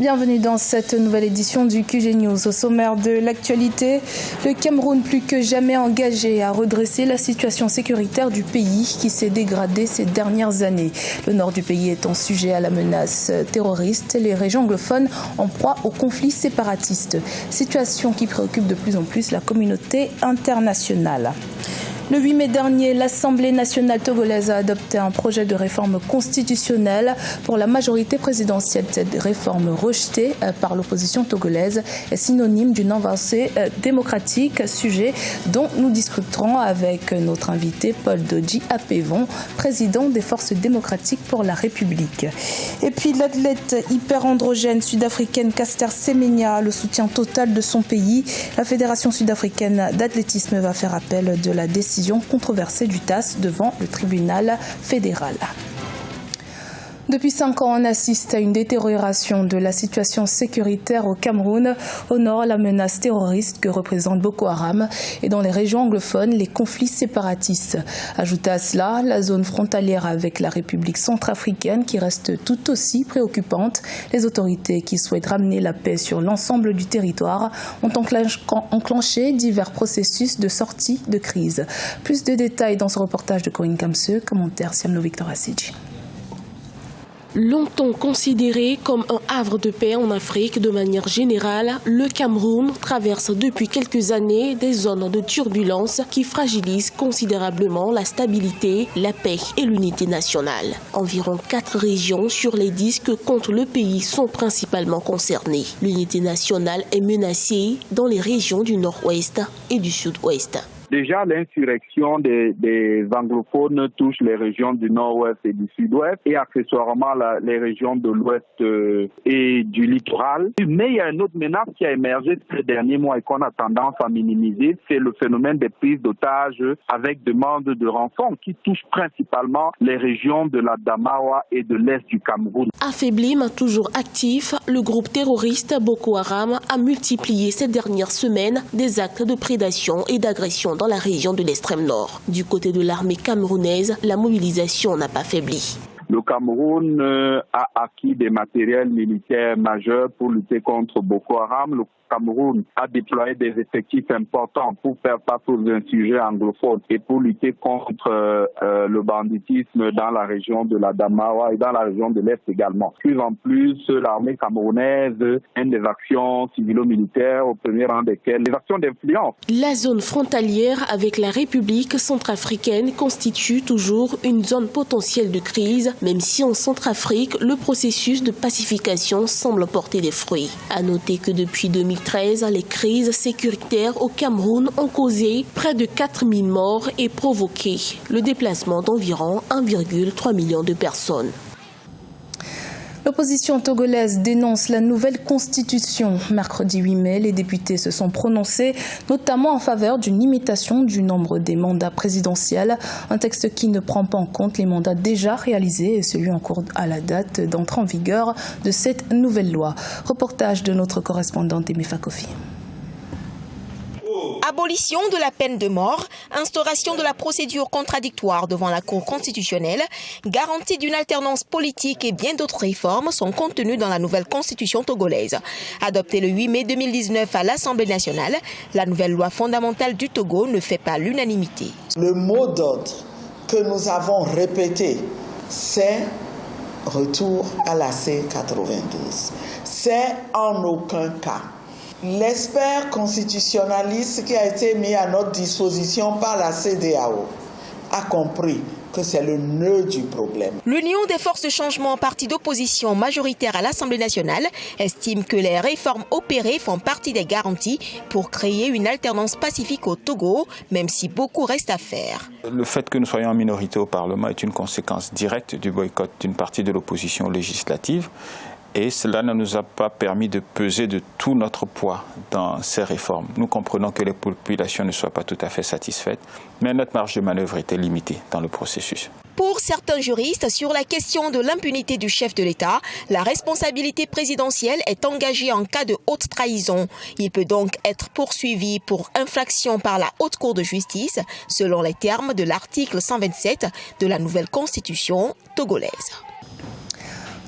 Bienvenue dans cette nouvelle édition du QG News. Au sommaire de l'actualité, le Cameroun plus que jamais engagé à redresser la situation sécuritaire du pays qui s'est dégradée ces dernières années. Le nord du pays étant sujet à la menace terroriste, les régions anglophones en proie aux conflits séparatistes. Situation qui préoccupe de plus en plus la communauté internationale. Le 8 mai dernier, l'Assemblée nationale togolaise a adopté un projet de réforme constitutionnelle pour la majorité présidentielle. Cette réforme rejetée par l'opposition togolaise est synonyme d'une avancée démocratique, sujet dont nous discuterons avec notre invité Paul Dodji Apévon, président des Forces démocratiques pour la République. Et puis l'athlète hyper-androgène sud-africaine Caster Semenya a le soutien total de son pays. La Fédération sud-africaine d'athlétisme va faire appel de la décision controversée du TAS devant le tribunal fédéral. Depuis 5 ans, on assiste à une détérioration de la situation sécuritaire au Cameroun. Au nord, la menace terroriste que représente Boko Haram et dans les régions anglophones, les conflits séparatistes. Ajoutez à cela la zone frontalière avec la République centrafricaine qui reste tout aussi préoccupante. Les autorités qui souhaitent ramener la paix sur l'ensemble du territoire ont enclenché divers processus de sortie de crise. Plus de détails dans ce reportage de Corinne Kamseux, commentaire Siamno Victor Assidji. Longtemps considéré comme un havre de paix en Afrique de manière générale, le Cameroun traverse depuis quelques années des zones de turbulence qui fragilisent considérablement la stabilité, la paix et l'unité nationale. Environ 4 régions sur les 10 que compte le pays sont principalement concernées. L'unité nationale est menacée dans les régions du nord-ouest et du sud-ouest. Déjà, l'insurrection des anglophones touche les régions du nord-ouest et du sud-ouest et accessoirement les régions de l'ouest et du littoral. Mais il y a une autre menace qui a émergé ces derniers mois et qu'on a tendance à minimiser, c'est le phénomène des prises d'otages avec demande de rançon qui touche principalement les régions de la Damawa et de l'est du Cameroun. Affaibli mais toujours actif, le groupe terroriste Boko Haram a multiplié ces dernières semaines des actes de prédation et d'agression dans la région de l'extrême nord. Du côté de l'armée camerounaise, la mobilisation n'a pas faibli. Le Cameroun a acquis des matériels militaires majeurs pour lutter contre Boko Haram. Le Cameroun a déployé des effectifs importants pour faire face aux insurgés anglophones et pour lutter contre le banditisme dans la région de la Damawa et dans la région de l'Est également. Plus en plus, l'armée camerounaise mène des actions civilo-militaires, au premier rang desquelles les actions d'influence. La zone frontalière avec la République centrafricaine constitue toujours une zone potentielle de crise, même si en Centrafrique, le processus de pacification semble porter des fruits. À noter que depuis 2013, les crises sécuritaires au Cameroun ont causé près de 4000 morts et provoqué le déplacement d'environ 1,3 million de personnes. L'opposition togolaise dénonce la nouvelle constitution. Mercredi 8 mai, les députés se sont prononcés, notamment en faveur d'une limitation du nombre des mandats présidentiels, un texte qui ne prend pas en compte les mandats déjà réalisés et celui en cours à la date d'entrée en vigueur de cette nouvelle loi. Reportage de notre correspondante Emefa Kofi. Abolition de la peine de mort, instauration de la procédure contradictoire devant la Cour constitutionnelle, garantie d'une alternance politique et bien d'autres réformes sont contenues dans la nouvelle constitution togolaise. Adoptée le 8 mai 2019 à l'Assemblée nationale, la nouvelle loi fondamentale du Togo ne fait pas l'unanimité. Le mot d'ordre que nous avons répété, c'est retour à la C92. C'est en aucun cas. L'expert constitutionnaliste qui a été mis à notre disposition par la CEDEAO a compris que c'est le nœud du problème. L'Union des forces de changement, parti d'opposition majoritaire à l'Assemblée nationale, estime que les réformes opérées font partie des garanties pour créer une alternance pacifique au Togo, même si beaucoup reste à faire. Le fait que nous soyons en minorité au Parlement est une conséquence directe du boycott d'une partie de l'opposition législative. Et cela ne nous a pas permis de peser de tout notre poids dans ces réformes. Nous comprenons que les populations ne soient pas tout à fait satisfaites, mais notre marge de manœuvre était limitée dans le processus. Pour certains juristes, sur la question de l'impunité du chef de l'État, la responsabilité présidentielle est engagée en cas de haute trahison. Il peut donc être poursuivi pour infraction par la Haute Cour de justice, selon les termes de l'article 127 de la nouvelle constitution togolaise.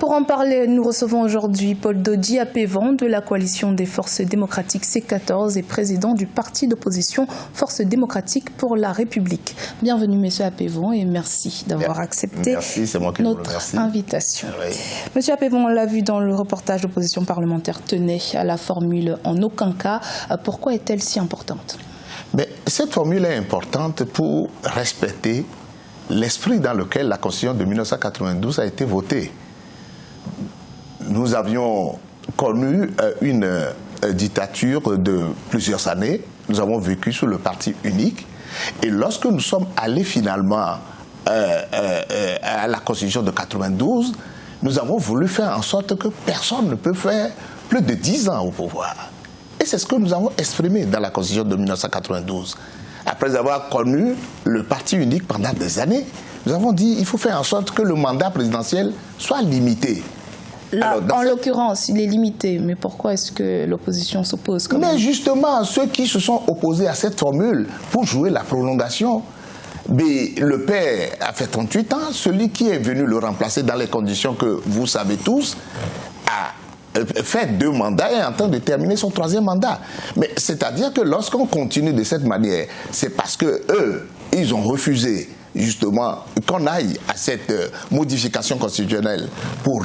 Pour en parler, nous recevons aujourd'hui Paul Dodji Apévan de la coalition des forces démocratiques C14 et président du parti d'opposition Force démocratique pour la République. Bienvenue Monsieur Apévan et merci d'avoir accepté notre invitation. Oui. Monsieur Apévan, on l'a vu dans le reportage d'opposition parlementaire, tenait à la formule « en aucun cas ». Pourquoi est-elle si importante? Mais cette formule est importante pour respecter l'esprit dans lequel la Constitution de 1992 a été votée. Nous avions connu une dictature de plusieurs années. Nous avons vécu sous le parti unique. Et lorsque nous sommes allés finalement à la Constitution de 92, nous avons voulu faire en sorte que personne ne peut faire plus de 10 ans au pouvoir. Et c'est ce que nous avons exprimé dans la Constitution de 1992. Après avoir connu le parti unique pendant des années, nous avons dit qu'il faut faire en sorte que le mandat présidentiel soit limité. Là, en l'occurrence, il est limité, mais pourquoi est-ce que l'opposition s'oppose? Mais justement, ceux qui se sont opposés à cette formule pour jouer la prolongation, mais le père a fait 38 ans, celui qui est venu le remplacer dans les conditions que vous savez tous, a fait 2 mandats et est en train de terminer son 3e mandat. Mais c'est-à-dire que lorsqu'on continue de cette manière, c'est parce que eux, ils ont refusé justement qu'on aille à cette modification constitutionnelle pour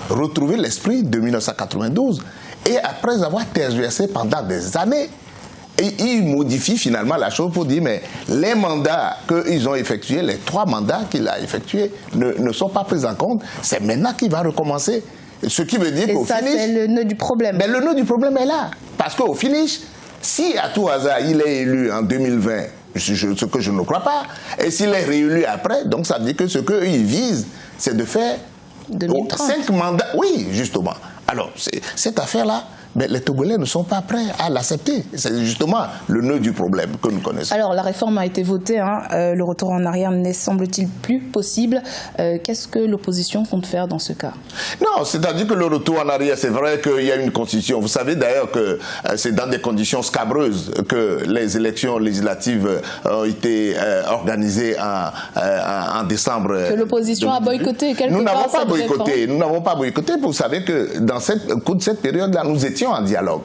retrouver l'esprit de 1992. Et après avoir tergiversé pendant des années, et ils modifient finalement la chose pour dire mais les mandats qu'ils ont effectués, les 3 mandats qu'il a effectués ne sont pas pris en compte. C'est maintenant qu'il va recommencer. Ce qui veut dire qu'au finish... c'est le nœud du problème. Mais le nœud du problème est là. Parce qu'au finish, si à tout hasard il est élu en 2020, ce que je ne crois pas, et s'il est réélu après, donc ça veut dire que ce qu'ils visent, c'est de faire 5 mandats. Oui, justement. Alors, cette affaire-là, mais les Togolais ne sont pas prêts à l'accepter. C'est justement le nœud du problème que nous connaissons. Alors, la réforme a été votée. Le retour en arrière n'est, semble-t-il, plus possible. Qu'est-ce que l'opposition compte faire dans ce cas? Non, c'est-à-dire que le retour en arrière, c'est vrai qu'il y a une constitution. Vous savez d'ailleurs que c'est dans des conditions scabreuses que les élections législatives ont été organisées en décembre. Que l'opposition a boycotté quelque part. Nous n'avons pas boycotté. Nous n'avons pas boycotté. Vous savez que dans cette période-là, nous étions en dialogue.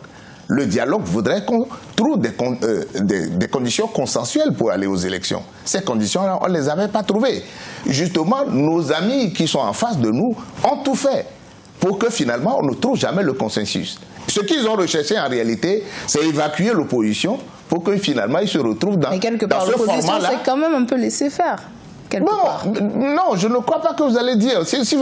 Le dialogue voudrait qu'on trouve des conditions consensuelles pour aller aux élections. Ces conditions-là, on ne les avait pas trouvées. Justement, nos amis qui sont en face de nous ont tout fait pour que finalement on ne trouve jamais le consensus. Ce qu'ils ont recherché en réalité, c'est évacuer l'opposition pour que finalement ils se retrouvent dans ce format-là. C'est quand même un peu laissé faire. Non, je ne crois pas que vous allez dire. Si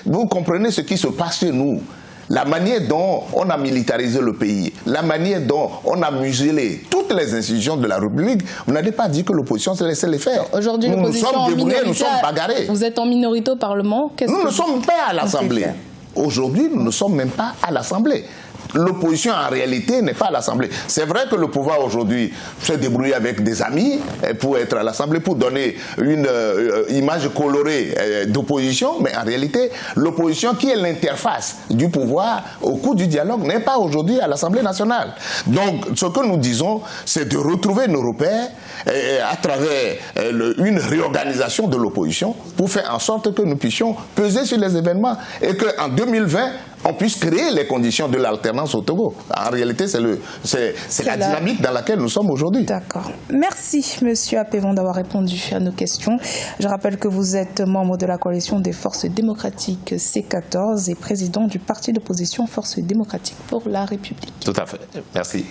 vous comprenez ce qui se passe chez nous, la manière dont on a militarisé le pays, la manière dont on a muselé toutes les institutions de la République, vous n'allez pas dire que l'opposition s'est laissé les faire. Aujourd'hui, l'opposition en minorité, nous sommes bagarrés. Vous êtes en minorité au Parlement. Nous ne sommes pas à l'Assemblée. Aujourd'hui, nous ne sommes même pas à l'Assemblée. L'opposition, en réalité, n'est pas à l'Assemblée. C'est vrai que le pouvoir, aujourd'hui, se débrouille avec des amis pour être à l'Assemblée, pour donner une image colorée d'opposition, mais en réalité, l'opposition, qui est l'interface du pouvoir au cours du dialogue, n'est pas aujourd'hui à l'Assemblée nationale. Donc, ce que nous disons, c'est de retrouver nos repères à travers une réorganisation de l'opposition pour faire en sorte que nous puissions peser sur les événements et qu'en 2020, on puisse créer les conditions de l'alternance au Togo. En réalité, c'est la dynamique dans laquelle nous sommes aujourd'hui. D'accord. Merci, Monsieur Apévan, d'avoir répondu à nos questions. Je rappelle que vous êtes membre de la coalition des forces démocratiques C14 et président du parti d'opposition Force démocratique pour la République. Tout à fait. Merci.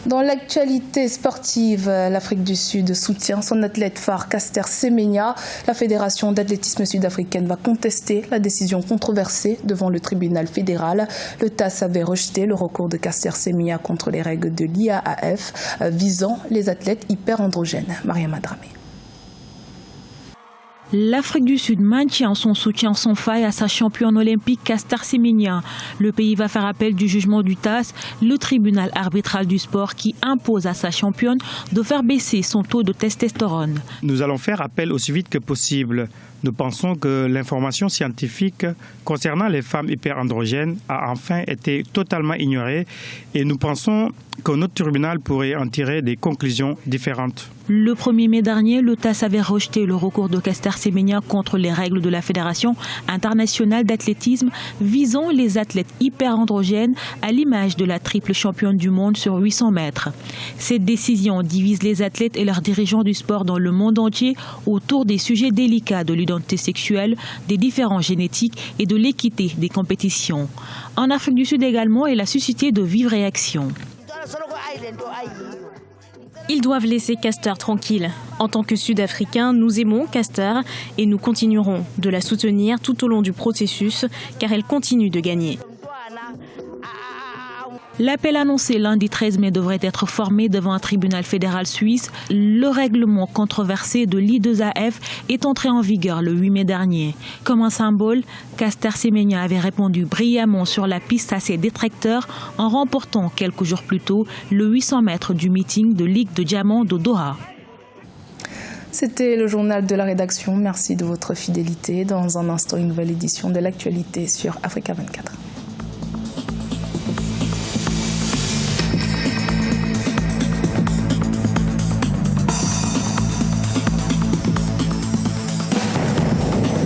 Dans l'actualité sportive, l'Afrique du Sud soutient son athlète phare Caster Semenya. La Fédération d'athlétisme sud-africaine va contester la décision controversée devant le tribunal fédéral. Le TAS avait rejeté le recours de Caster Semenya contre les règles de l'IAAF visant les athlètes hyperandrogènes. Mariama Dramé. L'Afrique du Sud maintient son soutien sans faille à sa championne olympique Caster Semenya. Le pays va faire appel du jugement du TAS, le tribunal arbitral du sport qui impose à sa championne de faire baisser son taux de testostérone. Nous allons faire appel aussi vite que possible. Nous pensons que l'information scientifique concernant les femmes hyperandrogènes a enfin été totalement ignorée et nous pensons que notre tribunal pourrait en tirer des conclusions différentes. Le 1er mai dernier, le TAS avait rejeté le recours de Caster Semenya contre les règles de la Fédération internationale d'athlétisme visant les athlètes hyperandrogènes à l'image de la triple championne du monde sur 800 mètres. Cette décision divise les athlètes et leurs dirigeants du sport dans le monde entier autour des sujets délicats de l'identité sexuelle, des différences génétiques et de l'équité des compétitions. En Afrique du Sud également, elle a suscité de vives réactions. Ils doivent laisser Caster tranquille. En tant que Sud-Africains, nous aimons Caster et nous continuerons de la soutenir tout au long du processus car elle continue de gagner. L'appel annoncé lundi 13 mai devrait être formé devant un tribunal fédéral suisse. Le règlement controversé de l'I2AF est entré en vigueur le 8 mai dernier. Comme un symbole, Caster Semenya avait répondu brillamment sur la piste à ses détracteurs en remportant quelques jours plus tôt le 800 mètres du meeting de Ligue de Diamant de Doha. C'était le journal de la rédaction. Merci de votre fidélité. Dans un instant, une nouvelle édition de l'actualité sur Africa 24.